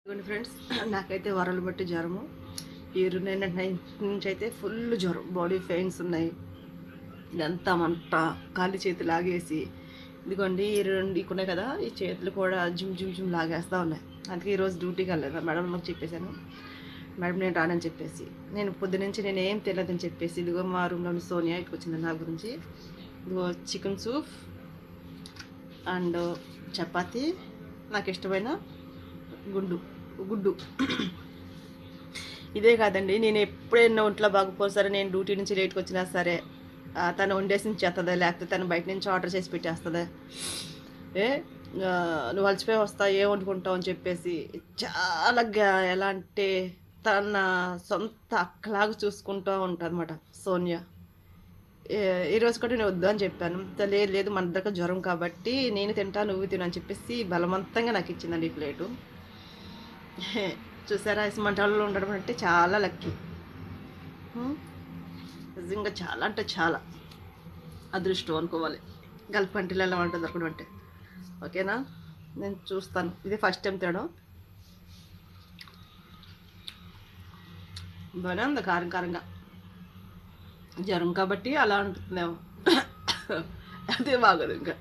Friends, నాకైతే వరలు బట్టి జ్వరము. ఈ 9 నుంచి అయితే ఫుల్ జ్వరం, బాడీ పెయిన్స్ ఉన్నాయి. ఇదంతా మంట, కాలి చేతి లాగేసి, ఇదిగోండి ఈ రెండు ఉన్నాయి కదా, ఈ చేతులు కూడా జిమ్ జిమ్ జిమ్ లాగేస్తూ ఉన్నాయి. అందుకే ఈరోజు డ్యూటీకి వెళ్ళలేదు. మేడం నాకు చెప్పేశాను, మేడం నేను రానని చెప్పేసి, నేను పొద్దునుంచి నేను ఏం తెలియదని చెప్పేసి, ఇదిగో మా రూమ్లోని సోనియా ఇక్కడికి వచ్చింది నా గురించి. ఇదిగో చికెన్ సూప్ అండ్ చపాతీ, నాకు ఇష్టమైన గుడ్డు. ఇదే కాదండి, నేను ఎప్పుడైనా ఒంట్లో బాగుపోదు సరే, నేను డ్యూటీ నుంచి లేట్కి వచ్చినా సరే తను వండేసి ఇచ్చేస్తుందా, లేకపోతే తను బయట నుంచి ఆర్డర్ చేసి పెట్టేస్తుందా, నువ్వు అలసిపోయి వస్తావు ఏం వండుకుంటావు అని చెప్పేసి చాలా ఎలా అంటే తన సొంత అక్కలాగా చూసుకుంటూ ఉంటుంది అన్నమాట సోనియా. ఈరోజు కూడా నేను వద్దు అని చెప్పాను. లేదు మన దగ్గర జ్వరం కాబట్టి నేను తింటా నువ్వు తిను అని చెప్పేసి బలవంతంగా నాకు ఇచ్చిందండి ఈ ప్లేటు. చూసారా, మంటల్లో ఉండడం అంటే చాలా లక్కీ. నిజంగా చాలా అంటే చాలా అదృష్టం అనుకోవాలి గల్ఫ్ కంట్రీలలో వంట దొరకడం అంటే. ఓకేనా, నేను చూస్తాను. ఇది ఫస్ట్ టైం తినడం. బాగానే ఉంది, కారం కారంగా. జ్వరం కాబట్టి అలా ఉంటుందేమో. అదే బాగోదు ఇంకా.